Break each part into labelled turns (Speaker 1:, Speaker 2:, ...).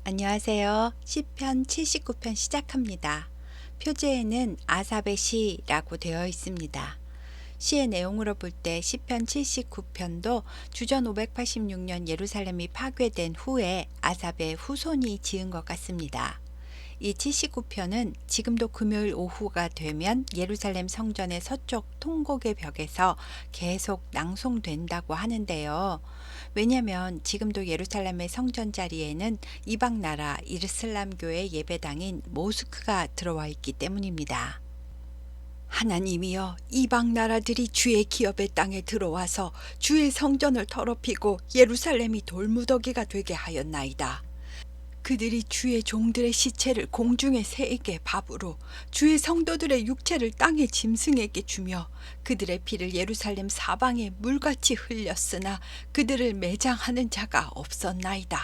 Speaker 1: 안녕하세요. 시편 79편 시작합니다. 표제에는 아삽의 시라고 되어 있습니다. 시의 내용으로 볼 때 시편 79편도 주전 586년 예루살렘이 파괴된 후에 아삽의 후손이 지은 것 같습니다. 이 79편은 지금도 금요일 오후가 되면 예루살렘 성전의 서쪽 통곡의 벽에서 계속 낭송된다고 하는데요. 왜냐하면 지금도 예루살렘의 성전 자리에는 이방 나라 이슬람교의 예배당인 모스크가 들어와 있기 때문입니다. 하나님이여, 이방 나라들이 주의 기업의 땅에 들어와서 주의 성전을 더럽히고 예루살렘이 돌무더기가 되게 하였나이다. 그들이 주의 종들의 시체를 공중의 새에게 밥으로, 주의 성도들의 육체를 땅의 짐승에게 주며 그들의 피를 예루살렘 사방에 물같이 흘렸으나 그들을 매장하는 자가 없었나이다.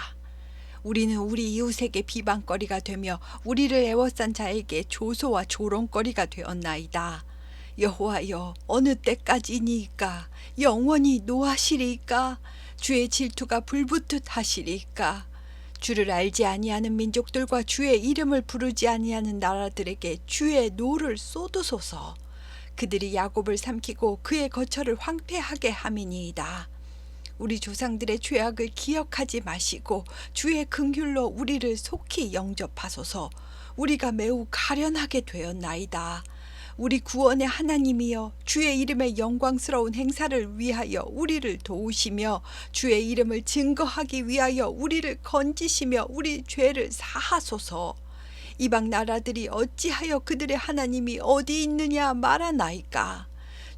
Speaker 1: 우리는 우리 이웃에게 비방거리가 되며 우리를 애워싼 자에게 조소와 조롱거리가 되었나이다. 여호와여, 어느 때까지니이까? 영원히 노하시리이까? 주의 질투가 불붙듯 하시리이까? 주를 알지 아니하는 민족들과 주의 이름을 부르지 아니하는 나라들에게 주의 노를 쏟으소서. 그들이 야곱을 삼키고 그의 거처를 황폐하게 함이니이다. 우리 조상들의 죄악을 기억하지 마시고 주의 긍휼로 우리를 속히 영접하소서. 우리가 매우 가련하게 되었나이다. 우리 구원의 하나님이여, 주의 이름의 영광스러운 행사를 위하여 우리를 도우시며 주의 이름을 증거하기 위하여 우리를 건지시며 우리 죄를 사하소서. 이방 나라들이 어찌하여 그들의 하나님이 어디 있느냐 말하나이까?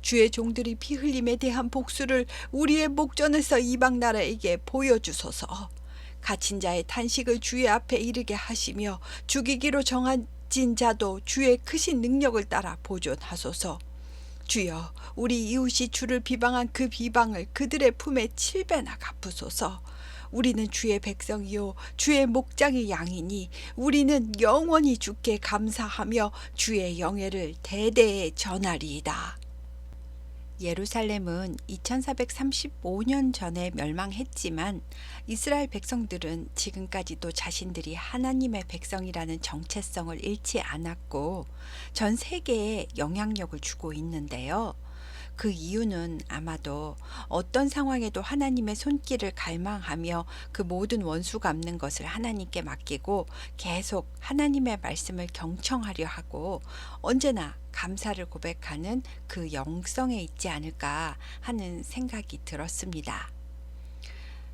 Speaker 1: 주의 종들이 피 흘림에 대한 복수를 우리의 목전에서 이방 나라에게 보여주소서. 갇힌 자의 탄식을 주의 앞에 이르게 하시며 죽이기로 정한 자도 주의 크신 능력을 따라 보존하소서. 주여, 우리 이웃이 주를 비방한 그 비방을 그들의 품에 7배나 갚으소서. 우리는 주의 백성이요 주의 목장의 양이니 우리는 영원히 주께 감사하며 주의 영예를 대대에 전하리이다. 예루살렘은 2435년 전에 멸망했지만 이스라엘 백성들은 지금까지도 자신들이 하나님의 백성이라는 정체성을 잃지 않았고 전 세계에 영향력을 주고 있는데요. 그 이유는 아마도 어떤 상황에도 하나님의 손길을 갈망하며 그 모든 원수 갚는 것을 하나님께 맡기고 계속 하나님의 말씀을 경청하려 하고 언제나 감사를 고백하는 그 영성에 있지 않을까 하는 생각이 들었습니다.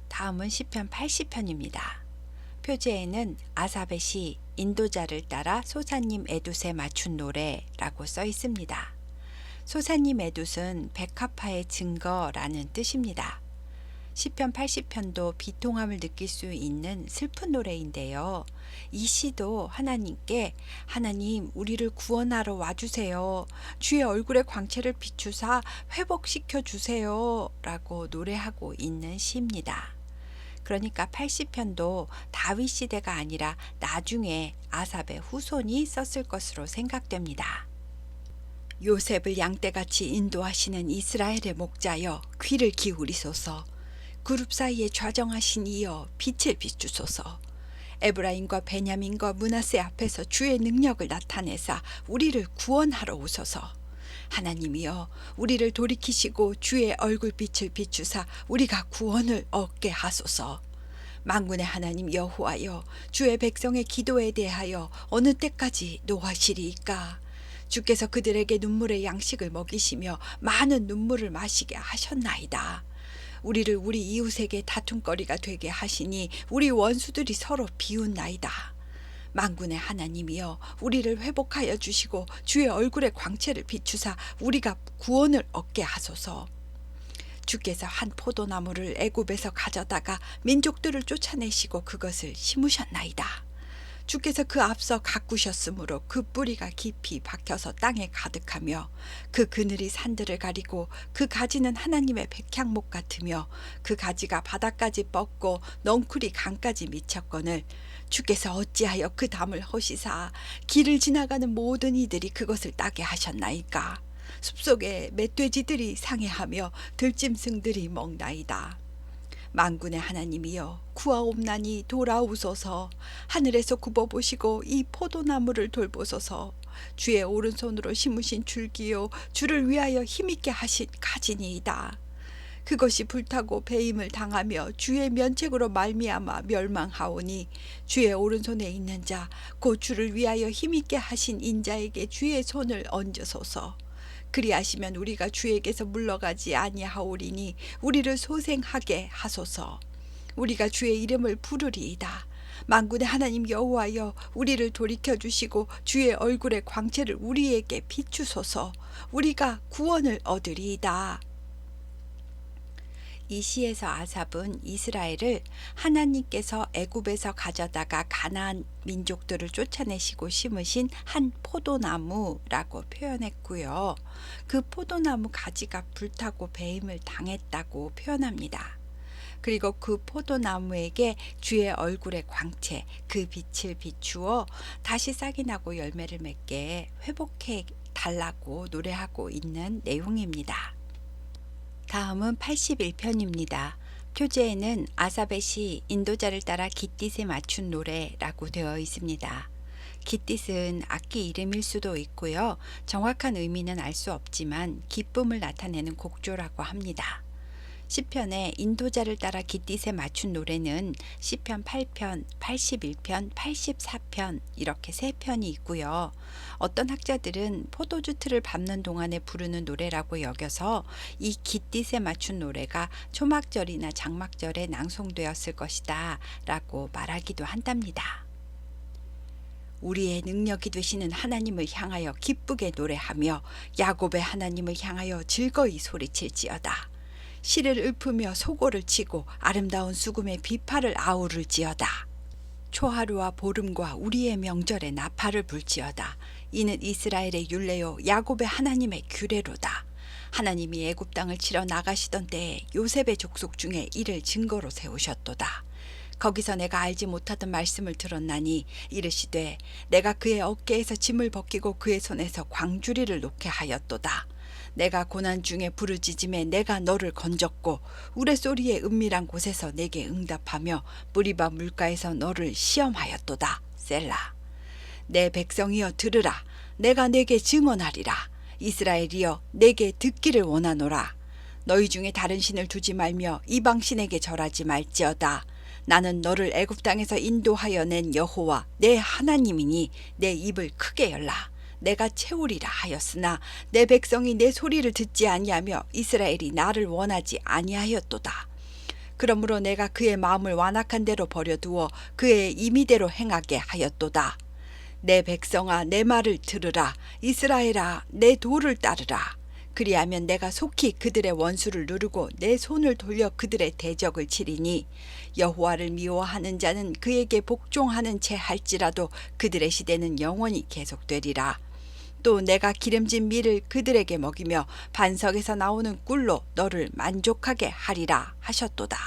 Speaker 1: 다음은 시편 80편입니다. 표제에는 아삽의 시 인도자를 따라 소사님 에둣에 맞춘 노래라고 써 있습니다. 소사님 에둣은 백합화의 증거라는 뜻입니다. 시편 80편도 비통함을 느낄 수 있는 슬픈 노래인데요. 이 시도 하나님께 하나님 우리를 구원하러 와주세요. 주의 얼굴의 광채를 비추사 회복시켜 주세요. 라고 노래하고 있는 시입니다. 그러니까 80편도 다윗 시대가 아니라 나중에 아삽의 후손이 썼을 것으로 생각됩니다. 요셉을 양떼같이 인도하시는 이스라엘의 목자여, 귀를 기울이소서. 그룹 사이에 좌정하신 이여, 빛을 비추소서. 에브라임과 베냐민과 므낫세 앞에서 주의 능력을 나타내사 우리를 구원하러 오소서. 하나님이여, 우리를 돌이키시고 주의 얼굴빛을 비추사 우리가 구원을 얻게 하소서. 만군의 하나님 여호와여, 주의 백성의 기도에 대하여 어느 때까지 노하시리이까? 주께서 그들에게 눈물의 양식을 먹이시며 많은 눈물을 마시게 하셨나이다. 우리를 우리 이웃에게 다툼거리가 되게 하시니 우리 원수들이 서로 비웃나이다. 만군의 하나님이여, 우리를 회복하여 주시고 주의 얼굴의 광채를 비추사 우리가 구원을 얻게 하소서. 주께서 한 포도나무를 애굽에서 가져다가 민족들을 쫓아내시고 그것을 심으셨나이다. 주께서 그 앞서 가꾸셨으므로 그 뿌리가 깊이 박혀서 땅에 가득하며 그 그늘이 산들을 가리고 그 가지는 하나님의 백향목 같으며 그 가지가 바닥까지 뻗고 넝쿨이 강까지 미쳤거늘 주께서 어찌하여 그 담을 허시사 길을 지나가는 모든 이들이 그것을 따게 하셨나이까? 숲속에 멧돼지들이 상해하며 들짐승들이 먹나이다. 만군의 하나님이여 구하옵나니 돌아오소서. 하늘에서 굽어보시고 이 포도나무를 돌보소서. 주의 오른손으로 심으신 줄기요 주를 위하여 힘있게 하신 가지니이다. 그것이 불타고 배임을 당하며 주의 면책으로 말미암아 멸망하오니 주의 오른손에 있는 자 곧 주를 위하여 힘있게 하신 인자에게 주의 손을 얹으소서. 그리하시면 우리가 주에게서 물러가지 아니하오리니 우리를 소생하게 하소서. 우리가 주의 이름을 부르리이다. 만군의 하나님 여호와여 우리를 돌이켜 주시고 주의 얼굴의 광채를 우리에게 비추소서. 우리가 구원을 얻으리이다. 이 시에서 아삽은 이스라엘을 하나님께서 애굽에서 가져다가 가나안 민족들을 쫓아내시고 심으신 한 포도나무라고 표현했고요. 그 포도나무 가지가 불타고 배임을 당했다고 표현합니다. 그리고 그 포도나무에게 주의 얼굴의 광채, 그 빛을 비추어 다시 싹이 나고 열매를 맺게 회복해 달라고 노래하고 있는 내용입니다. 다음은 81편입니다. 표제에는 아삽의 시 인도자를 따라 깃딧에 맞춘 노래라고 되어 있습니다. 깃딧은 악기 이름일 수도 있고요. 정확한 의미는 알 수 없지만 기쁨을 나타내는 곡조라고 합니다. 시편에 인도자를 따라 깃딧에 맞춘 노래는 시편 8편, 81편, 84편 이렇게 3편이 있고요. 어떤 학자들은 포도주 틀을 밟는 동안에 부르는 노래라고 여겨서 이 깃딧에 맞춘 노래가 초막절이나 장막절에 낭송되었을 것이다 라고 말하기도 한답니다. 우리의 능력이 되시는 하나님을 향하여 기쁘게 노래하며 야곱의 하나님을 향하여 즐거이 소리칠지어다. 시를 읊으며 소고를 치고 아름다운 수금의 비파를 아우를지어다. 초하루와 보름과 우리의 명절에 나팔을 불지어다. 이는 이스라엘의 율례요 야곱의 하나님의 규례로다. 하나님이 애굽 땅을 치러 나가시던 때에 요셉의 족속 중에 이를 증거로 세우셨도다. 거기서 내가 알지 못하던 말씀을 들었나니 이르시되 내가 그의 어깨에서 짐을 벗기고 그의 손에서 광주리를 놓게 하였도다. 내가 고난 중에 부르짖음에 내가 너를 건졌고 우레소리의 은밀한 곳에서 내게 응답하며 무리바 물가에서 너를 시험하였도다. 셀라. 내 백성이여 들으라. 내가 내게 증언하리라. 이스라엘이여 내게 듣기를 원하노라. 너희 중에 다른 신을 두지 말며 이방 신에게 절하지 말지어다. 나는 너를 애굽 땅에서 인도하여 낸 여호와 내 하나님이니 내 입을 크게 열라. 내가 채우리라 하였으나 내 백성이 내 소리를 듣지 아니하며 이스라엘이 나를 원하지 아니하였도다. 그러므로 내가 그의 마음을 완악한 대로 버려두어 그의 임의대로 행하게 하였도다. 내 백성아 내 말을 들으라. 이스라엘아 내 도를 따르라. 그리하면 내가 속히 그들의 원수를 누르고 내 손을 돌려 그들의 대적을 치리니 여호와를 미워하는 자는 그에게 복종하는 채 할지라도 그들의 시대는 영원히 계속되리라. 또 내가 기름진 밀을 그들에게 먹이며 반석에서 나오는 꿀로 너를 만족하게 하리라 하셨도다.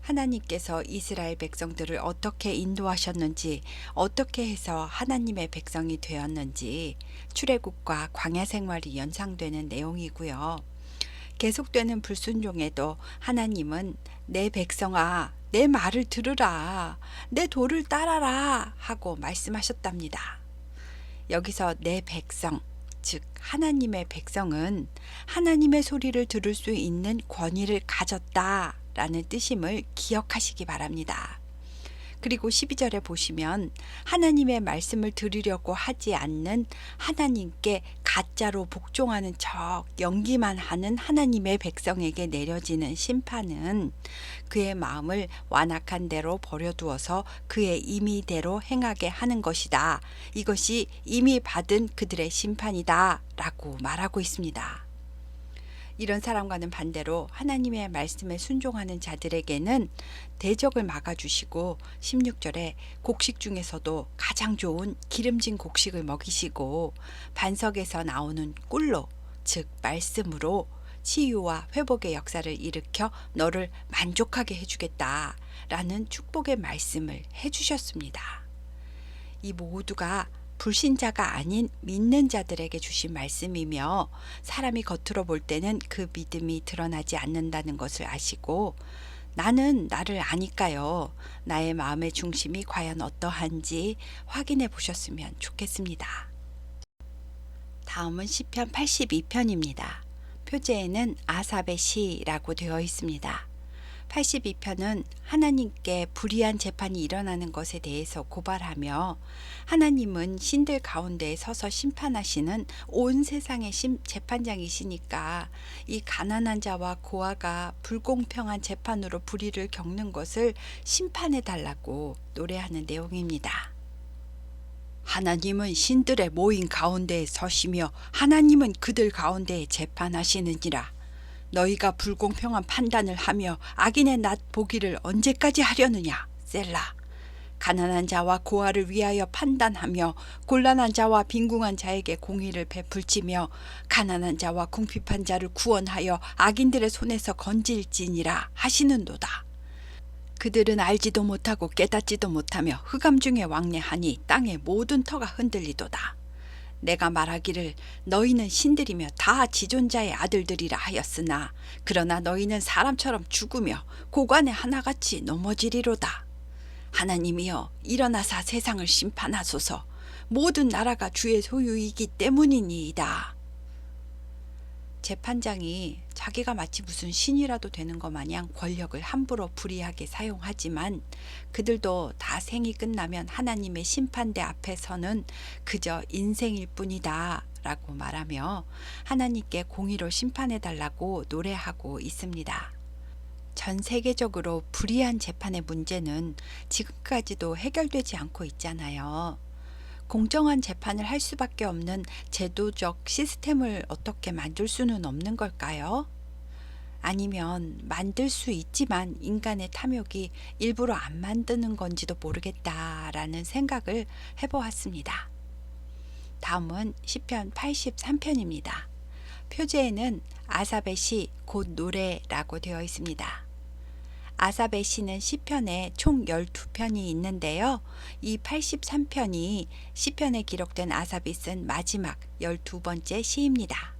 Speaker 1: 하나님께서 이스라엘 백성들을 어떻게 인도하셨는지, 어떻게 해서 하나님의 백성이 되었는지 출애굽과 광야 생활이 연상되는 내용이고요. 계속되는 불순종에도 하나님은 내 백성아 내 말을 들으라. 내 도를 따라라 하고 말씀하셨답니다. 여기서 내 백성, 즉 하나님의 백성은 하나님의 소리를 들을 수 있는 권위를 가졌다라는 뜻임을 기억하시기 바랍니다. 그리고 12절에 보시면 하나님의 말씀을 들으려고 하지 않는 하나님께 가짜로 복종하는 척 연기만 하는 하나님의 백성에게 내려지는 심판은 그의 마음을 완악한 대로 버려두어서 그의 임의대로 행하게 하는 것이다. 이것이 이미 받은 그들의 심판이다 라고 말하고 있습니다. 이런 사람과는 반대로 하나님의 말씀에 순종하는 자들에게는 대적을 막아주시고 16절에 곡식 중에서도 가장 좋은 기름진 곡식을 먹이시고 반석에서 나오는 꿀로 즉 말씀으로 치유와 회복의 역사를 일으켜 너를 만족하게 해주겠다라는 축복의 말씀을 해주셨습니다. 이 모두가 불신자가 아닌 믿는 자들에게 주신 말씀이며 사람이 겉으로 볼 때는 그 믿음이 드러나지 않는다는 것을 아시고 나는 나를 아니까요. 나의 마음의 중심이 과연 어떠한지 확인해 보셨으면 좋겠습니다. 다음은 시편 82편입니다. 표제에는 아삽의 시라고 되어 있습니다. 82편은 하나님께 불의한 재판이 일어나는 것에 대해서 고발하며 하나님은 신들 가운데 서서 심판하시는 온 세상의 재판장이시니까 이 가난한 자와 고아가 불공평한 재판으로 불의를 겪는 것을 심판해 달라고 노래하는 내용입니다. 하나님은 신들의 모임 가운데에 서시며 하나님은 그들 가운데에 재판하시느니라. 너희가 불공평한 판단을 하며 악인의 낫 보기를 언제까지 하려느냐. 셀라. 가난한 자와 고아를 위하여 판단하며 곤란한 자와 빈궁한 자에게 공의를 베풀지며 가난한 자와 궁핍한 자를 구원하여 악인들의 손에서 건질지니라 하시는도다. 그들은 알지도 못하고 깨닫지도 못하며 흑암 중에 왕래하니 땅의 모든 터가 흔들리도다. 내가 말하기를 너희는 신들이며 다 지존자의 아들들이라 하였으나 그러나 너희는 사람처럼 죽으며 고관에 하나같이 넘어지리로다. 하나님이여 일어나사 세상을 심판하소서. 모든 나라가 주의 소유이기 때문이니이다. 재판장이 자기가 마치 무슨 신이라도 되는 것 마냥 권력을 함부로 불의하게 사용하지만 그들도 다 생이 끝나면 하나님의 심판대 앞에 서는 그저 인생일 뿐이다 라고 말하며 하나님께 공의로 심판해달라고 노래하고 있습니다. 전 세계적으로 불의한 재판의 문제는 지금까지도 해결되지 않고 있잖아요. 공정한 재판을 할 수밖에 없는 제도적 시스템을 어떻게 만들 수는 없는 걸까요? 아니면 만들 수 있지만 인간의 탐욕이 일부러 안 만드는 건지도 모르겠다라는 생각을 해보았습니다. 다음은 시편 83편입니다. 표제에는 아삽의 시, 곧 노래라고 되어 있습니다. 아삽의 시는 시편에 총 12편이 있는데요. 이 83편이 시편에 기록된 아삽이 쓴 마지막 12번째 시입니다.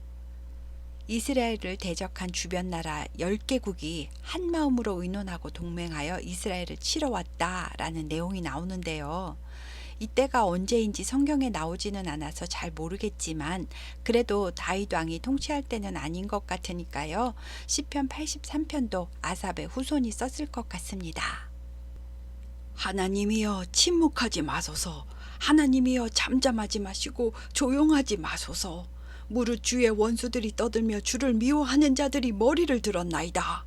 Speaker 1: 이스라엘을 대적한 주변 나라 10개국이 한마음으로 의논하고 동맹하여 이스라엘을 치러 왔다라는 내용이 나오는데요. 이때가 언제인지 성경에 나오지는 않아서 잘 모르겠지만 그래도 다윗 왕이 통치할 때는 아닌 것 같으니까요. 시편 83편도 아삽의 후손이 썼을 것 같습니다. 하나님이여 침묵하지 마소서. 하나님이여 잠잠하지 마시고 조용하지 마소서. 무릇 주의 원수들이 떠들며 주를 미워하는 자들이 머리를 들었나이다.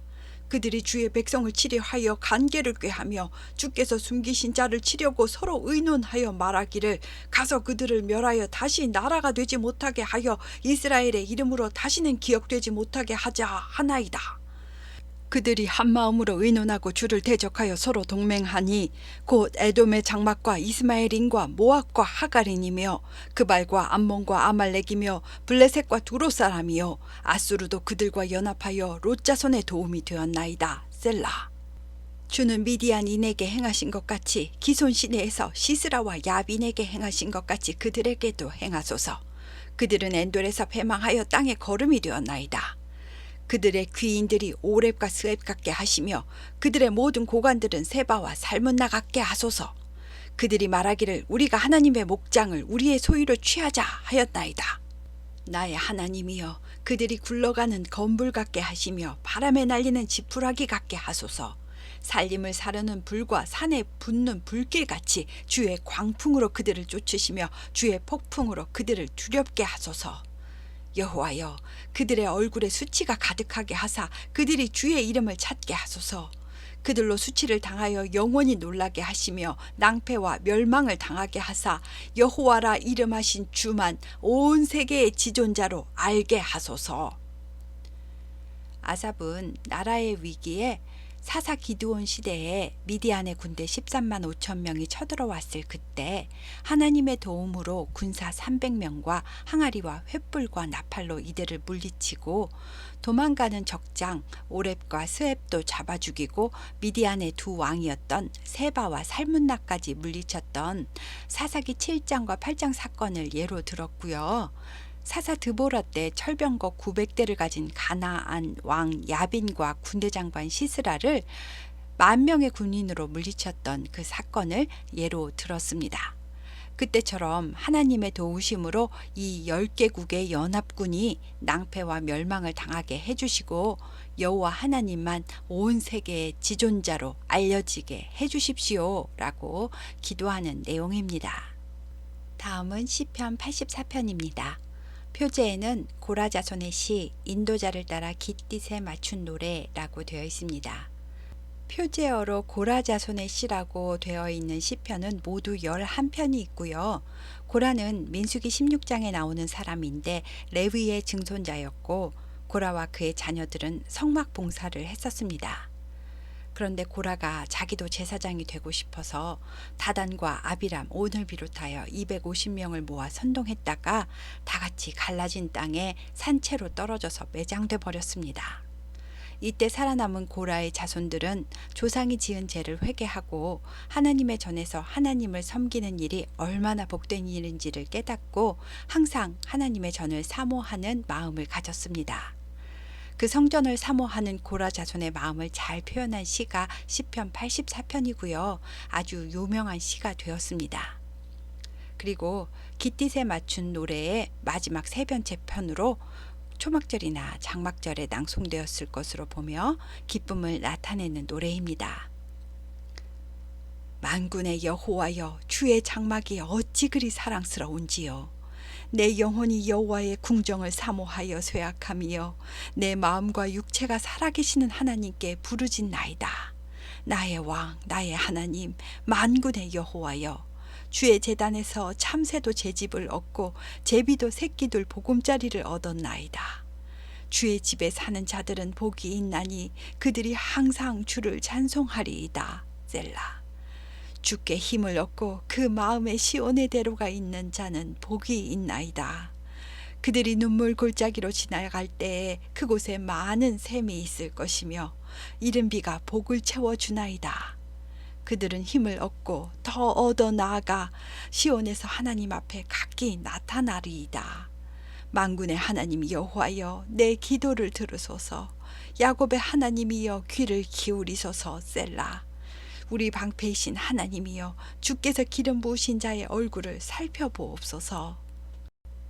Speaker 1: 그들이 주의 백성을 치려 하여 간계를 꾀하며 주께서 숨기신 자를 치려고 서로 의논하여 말하기를 가서 그들을 멸하여 다시 나라가 되지 못하게 하여 이스라엘의 이름으로 다시는 기억되지 못하게 하자 하나이다. 그들이 한마음으로 의논하고 주를 대적하여 서로 동맹하니 곧 에돔의 장막과 이스마엘인과 모압과 하갈인이며 그발과 암몬과 아말렉이며 블레셋과 두로 사람이요 아수르도 그들과 연합하여 롯 자손의 도움이 되었나이다. 셀라. 주는 미디안인에게 행하신 것 같이 기손 시내에서 시스라와 야빈에게 행하신 것 같이 그들에게도 행하소서. 그들은 엔돌에서 패망하여 땅에 거름이 되었나이다. 그들의 귀인들이 오렙과 스웹 같게 하시며 그들의 모든 고관들은 세바와 살문나 같게 하소서. 그들이 말하기를 우리가 하나님의 목장을 우리의 소유로 취하자 하였나이다. 나의 하나님이여 그들이 굴러가는 건불 같게 하시며 바람에 날리는 지푸라기 같게 하소서. 살림을 사르는 불과 산에 붙는 불길같이 주의 광풍으로 그들을 쫓으시며 주의 폭풍으로 그들을 두렵게 하소서. 여호와여 그들의 얼굴에 수치가 가득하게 하사 그들이 주의 이름을 찾게 하소서. 그들로 수치를 당하여 영원히 놀라게 하시며 낭패와 멸망을 당하게 하사 여호와라 이름하신 주만 온 세계의 지존자로 알게 하소서. 아삽은 나라의 위기에 사사 기드온 시대에 미디안의 군대 13만 5천 명이 쳐들어왔을 그때 하나님의 도움으로 군사 300명과 항아리와 횃불과 나팔로 이들을 물리치고 도망가는 적장 오렙과 스앱도 잡아 죽이고 미디안의 두 왕이었던 세바와 살문나까지 물리쳤던 사사기 7장과 8장 사건을 예로 들었고요. 사사 드보라 때 철병거 900대를 가진 가나안 왕 야빈과 군대 장관 시스라를 10,000명의 군인으로 물리쳤던 그 사건을 예로 들었습니다. 그때처럼 하나님의 도우심으로 이 10개국의 연합군이 낭패와 멸망을 당하게 해주시고 여호와 하나님만 온 세계의 지존자로 알려지게 해주십시오 라고 기도하는 내용입니다. 다음은 시편 84편입니다. 표제에는 고라 자손의 시 인도자를 따라 깃딧에 맞춘 노래라고 되어 있습니다. 표제어로 고라 자손의 시라고 되어 있는 시편은 모두 11편이 있고요. 고라는 민수기 16장에 나오는 사람인데 레위의 증손자였고 고라와 그의 자녀들은 성막 봉사를 했었습니다. 그런데 고라가 자기도 제사장이 되고 싶어서 다단과 아비람, 온을 비롯하여 250명을 모아 선동했다가 다 같이 갈라진 땅에 산채로 떨어져서 매장돼 버렸습니다. 이때 살아남은 고라의 자손들은 조상이 지은 죄를 회개하고 하나님의 전에서 하나님을 섬기는 일이 얼마나 복된 일인지를 깨닫고 항상 하나님의 전을 사모하는 마음을 가졌습니다. 그 성전을 사모하는 고라 자손의 마음을 잘 표현한 시가 시편 84편이고요. 아주 유명한 시가 되었습니다. 그리고 깃딧에 맞춘 노래의 마지막 세 번째 편으로 초막절이나 장막절에 낭송되었을 것으로 보며 기쁨을 나타내는 노래입니다. 만군의 여호와여, 주의 장막이 어찌 그리 사랑스러운지요. 내 영혼이 여호와의 궁정을 사모하여 쇠약함이여 내 마음과 육체가 살아계시는 하나님께 부르짖나이다. 나의 왕, 나의 하나님, 만군의 여호와여, 주의 제단에서 참새도 제집을 얻고 제비도 새끼들 보금자리를 얻었나이다. 주의 집에 사는 자들은 복이 있나니 그들이 항상 주를 찬송하리이다. 셀라. 주께 힘을 얻고 그 마음에 시온의 대로가 있는 자는 복이 있나이다. 그들이 눈물 골짜기로 지나갈 때에 그곳에 많은 샘이 있을 것이며 이른 비가 복을 채워주나이다. 그들은 힘을 얻고 더 얻어 나아가 시온에서 하나님 앞에 각기 나타나리이다. 만군의 하나님 여호와여, 내 기도를 들으소서. 야곱의 하나님이여, 귀를 기울이소서. 셀라. 우리 방패이신 하나님이여, 주께서 기름 부으신 자의 얼굴을 살펴보옵소서.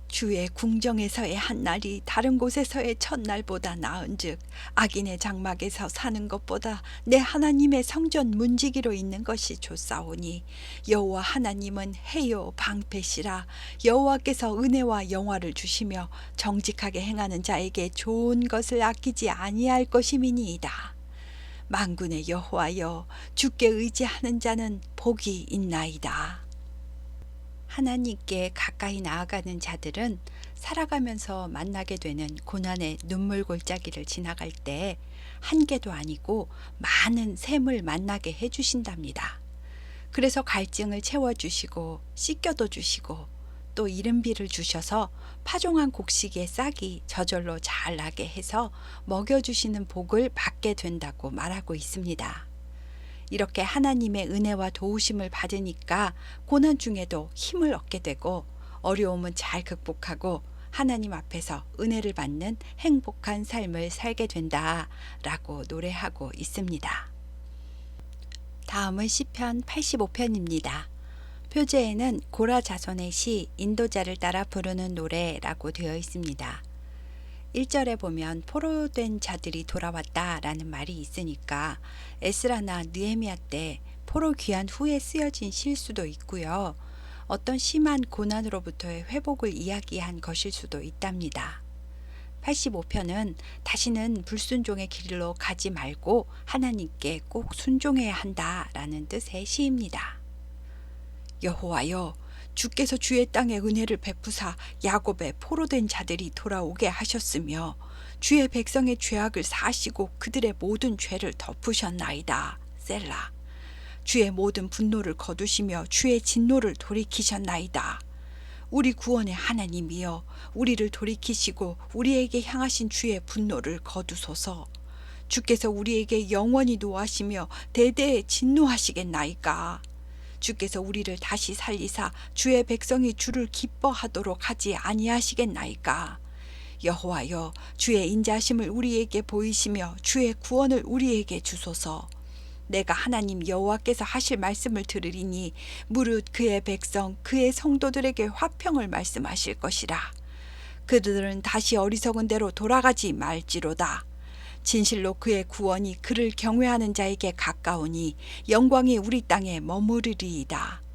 Speaker 1: 주의 궁정에서의 한날이 다른 곳에서의 첫날보다 나은즉 악인의 장막에서 사는 것보다 내 하나님의 성전 문지기로 있는 것이 좋사오니 여호와 하나님은 해요 방패시라. 여호와께서 은혜와 영화를 주시며 정직하게 행하는 자에게 좋은 것을 아끼지 아니할 것임이니이다. 만군의 여호와여, 주께 의지하는 자는 복이 있나이다. 하나님께 가까이 나아가는 자들은 살아가면서 만나게 되는 고난의 눈물 골짜기를 지나갈 때 한 개도 아니고 많은 샘을 만나게 해주신답니다. 그래서 갈증을 채워주시고 씻겨도 주시고 또 이른 비를 주셔서 파종한 곡식의 싹이 저절로 잘 나게 해서 먹여주시는 복을 받게 된다고 말하고 있습니다. 이렇게 하나님의 은혜와 도우심을 받으니까 고난 중에도 힘을 얻게 되고 어려움은 잘 극복하고 하나님 앞에서 은혜를 받는 행복한 삶을 살게 된다라고 노래하고 있습니다. 다음은 시편 85편입니다. 표제에는 고라 자손의 시 인도자를 따라 부르는 노래라고 되어 있습니다. 1절에 보면 포로된 자들이 돌아왔다라는 말이 있으니까 에스라나 느헤미야 때 포로 귀환 후에 쓰여진 실 수도 있고요. 어떤 심한 고난으로부터의 회복을 이야기한 것일 수도 있답니다. 85편은 다시는 불순종의 길로 가지 말고 하나님께 꼭 순종해야 한다라는 뜻의 시입니다. 여호와여, 주께서 주의 땅에 은혜를 베푸사 야곱의 포로된 자들이 돌아오게 하셨으며 주의 백성의 죄악을 사하시고 그들의 모든 죄를 덮으셨나이다. 셀라. 주의 모든 분노를 거두시며 주의 진노를 돌이키셨나이다. 우리 구원의 하나님이여, 우리를 돌이키시고 우리에게 향하신 주의 분노를 거두소서. 주께서 우리에게 영원히 노하시며 대대에 진노하시겠나이까. 주께서 우리를 다시 살리사 주의 백성이 주를 기뻐하도록 하지 아니하시겠나이까. 여호와여, 주의 인자심을 우리에게 보이시며 주의 구원을 우리에게 주소서. 내가 하나님 여호와께서 하실 말씀을 들으리니 무릇 그의 백성 그의 성도들에게 화평을 말씀하실 것이라. 그들은 다시 어리석은 대로 돌아가지 말지로다. 진실로 그의 구원이 그를 경외하는 자에게 가까우니 영광이 우리 땅에 머무르리이다.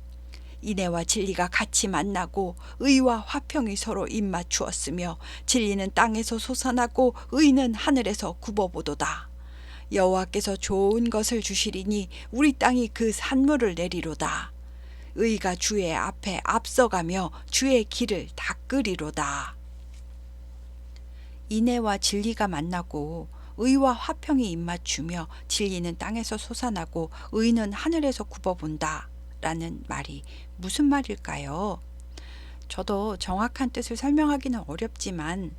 Speaker 1: 인애와 진리가 같이 만나고 의와 화평이 서로 입맞추었으며 진리는 땅에서 솟아나고 의는 하늘에서 굽어보도다. 여호와께서 좋은 것을 주시리니 우리 땅이 그 산물을 내리로다. 의가 주의 앞에 앞서가며 주의 길을 닦으리로다. 인애와 진리가 만나고 의와 화평이 입맞추며 진리는 땅에서 솟아나고 의는 하늘에서 굽어본다 라는 말이 무슨 말일까요? 저도 정확한 뜻을 설명하기는 어렵지만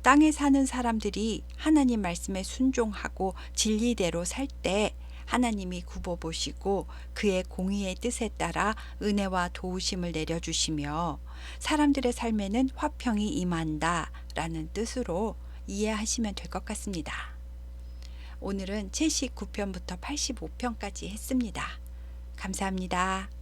Speaker 1: 땅에 사는 사람들이 하나님 말씀에 순종하고 진리대로 살 때 하나님이 굽어보시고 그의 공의의 뜻에 따라 은혜와 도우심을 내려주시며 사람들의 삶에는 화평이 임한다 라는 뜻으로 이해하시면 될 것 같습니다. 오늘은 79편부터 85편까지 했습니다. 감사합니다.